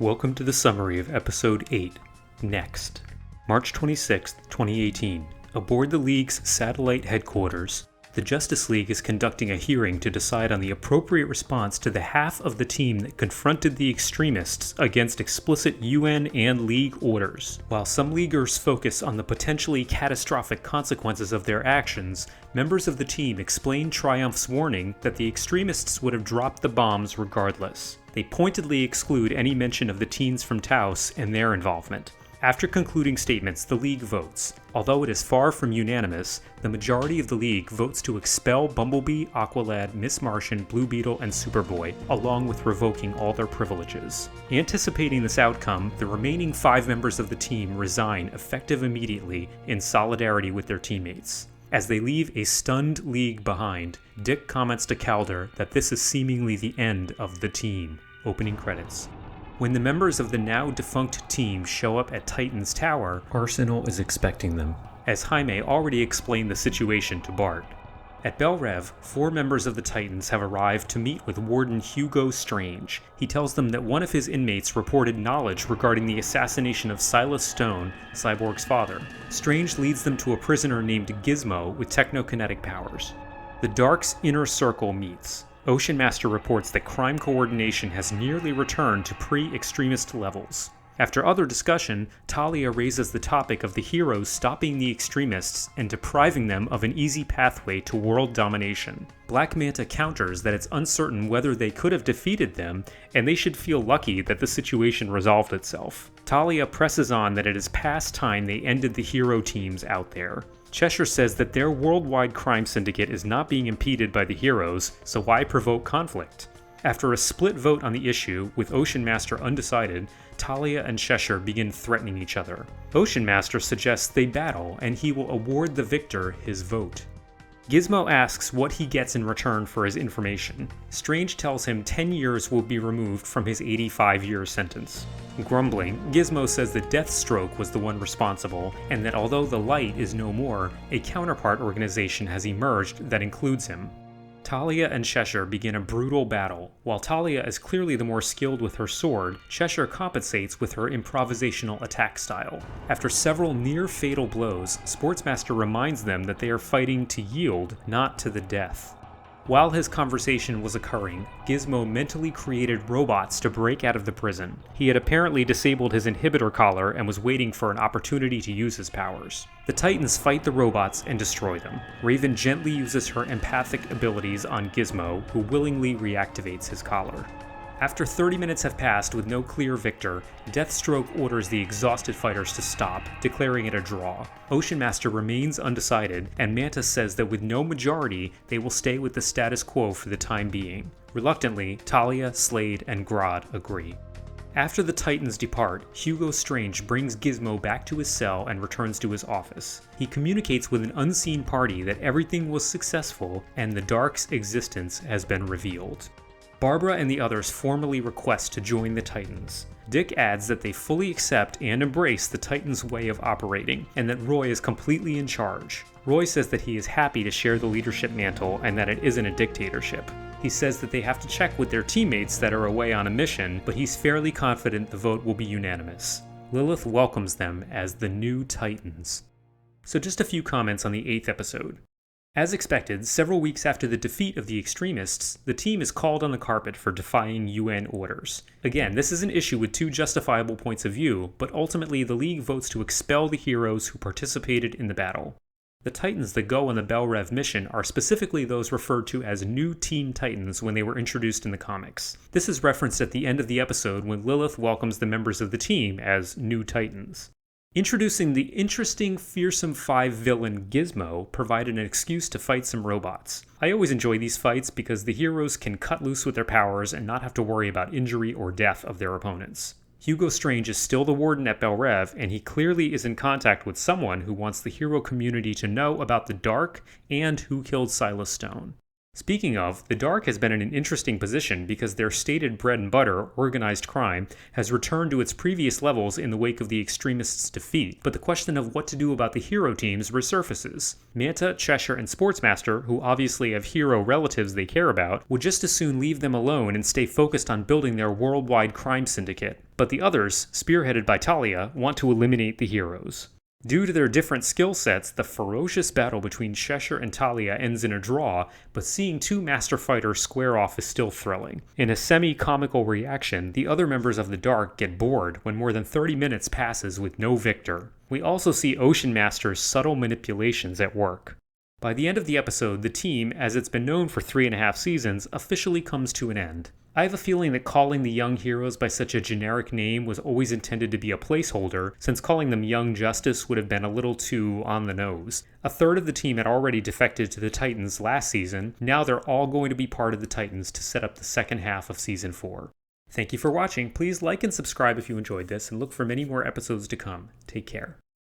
Welcome to the summary of Episode 8, Next. March 26, 2018. Aboard the League's satellite headquarters, the Justice League is conducting a hearing to decide on the appropriate response to the half of the team that confronted the extremists against explicit UN and League orders. While some Leaguers focus on the potentially catastrophic consequences of their actions, members of the team explain Triumph's warning that the extremists would have dropped the bombs regardless. They pointedly exclude any mention of the teens from Taos and their involvement. After concluding statements, the League votes. Although it is far from unanimous, the majority of the League votes to expel Bumblebee, Aqualad, Miss Martian, Blue Beetle, and Superboy, along with revoking all their privileges. Anticipating this outcome, the remaining 5 members of the team resign effective immediately in solidarity with their teammates. As they leave a stunned League behind, Dick comments to Calder that this is seemingly the end of the team. Opening credits. When the members of the now defunct team show up at Titan's tower, Arsenal is expecting them, as Jaime already explained the situation to Bart. At Bel Rev, 4 members of the Titans have arrived to meet with Warden Hugo Strange. He tells them that one of his inmates reported knowledge regarding the assassination of Silas Stone, Cyborg's father. Strange leads them to a prisoner named Gizmo with technokinetic powers. The Dark's inner circle meets. Ocean Master reports that crime coordination has nearly returned to pre-extremist levels. After other discussion, Talia raises the topic of the heroes stopping the extremists and depriving them of an easy pathway to world domination. Black Manta counters that it's uncertain whether they could have defeated them, and they should feel lucky that the situation resolved itself. Talia presses on that it is past time they ended the hero teams out there. Cheshire says that their worldwide crime syndicate is not being impeded by the heroes, so why provoke conflict? After a split vote on the issue, with Ocean Master undecided, Talia and Cheshire begin threatening each other. Ocean Master suggests they battle, and he will award the victor his vote. Gizmo asks what he gets in return for his information. Strange tells him 10 years will be removed from his 85-year sentence. Grumbling, Gizmo says that Deathstroke was the one responsible, and that although the Light is no more, a counterpart organization has emerged that includes him. Talia and Cheshire begin a brutal battle. While Talia is clearly the more skilled with her sword, Cheshire compensates with her improvisational attack style. After several near-fatal blows, Sportsmaster reminds them that they are fighting to yield, not to the death. While his conversation was occurring, Gizmo mentally created robots to break out of the prison. He had apparently disabled his inhibitor collar and was waiting for an opportunity to use his powers. The Titans fight the robots and destroy them. Raven gently uses her empathic abilities on Gizmo, who willingly reactivates his collar. After 30 minutes have passed with no clear victor, Deathstroke orders the exhausted fighters to stop, declaring it a draw. Ocean Master remains undecided, and Manta says that with no majority, they will stay with the status quo for the time being. Reluctantly, Talia, Slade, and Grodd agree. After the Titans depart, Hugo Strange brings Gizmo back to his cell and returns to his office. He communicates with an unseen party that everything was successful, and the Dark's existence has been revealed. Barbara and the others formally request to join the Titans. Dick adds that they fully accept and embrace the Titans' way of operating, and that Roy is completely in charge. Roy says that he is happy to share the leadership mantle and that it isn't a dictatorship. He says that they have to check with their teammates that are away on a mission, but he's fairly confident the vote will be unanimous. Lilith welcomes them as the new Titans. So just a few comments on the 8th episode. As expected, several weeks after the defeat of the extremists, the team is called on the carpet for defying UN orders. Again, this is an issue with 2 justifiable points of view, but ultimately the League votes to expel the heroes who participated in the battle. The Titans that go on the Bel Rev mission are specifically those referred to as New Teen Titans when they were introduced in the comics. This is referenced at the end of the episode when Lilith welcomes the members of the team as New Titans. Introducing the interesting Fearsome 5 villain Gizmo provided an excuse to fight some robots. I always enjoy these fights because the heroes can cut loose with their powers and not have to worry about injury or death of their opponents. Hugo Strange is still the warden at Bel Rev, and he clearly is in contact with someone who wants the hero community to know about the Dark and who killed Silas Stone. Speaking of, the Dark has been in an interesting position because their stated bread and butter, organized crime, has returned to its previous levels in the wake of the extremists' defeat, but the question of what to do about the hero teams resurfaces. Manta, Cheshire, and Sportsmaster, who obviously have hero relatives they care about, would just as soon leave them alone and stay focused on building their worldwide crime syndicate. But the others, spearheaded by Talia, want to eliminate the heroes. Due to their different skill sets, the ferocious battle between Cheshire and Talia ends in a draw, but seeing two master fighters square off is still thrilling. In a semi-comical reaction, the other members of the Dark get bored when more than 30 minutes passes with no victor. We also see Ocean Master's subtle manipulations at work. By the end of the episode, the team, as it's been known for 3.5 seasons, officially comes to an end. I have a feeling that calling the young heroes by such a generic name was always intended to be a placeholder, since calling them Young Justice would have been a little too on the nose. A third of the team had already defected to the Titans last season. Now they're all going to be part of the Titans to set up the second half of Season 4. Thank you for watching. Please like and subscribe if you enjoyed this, and look for many more episodes to come. Take care.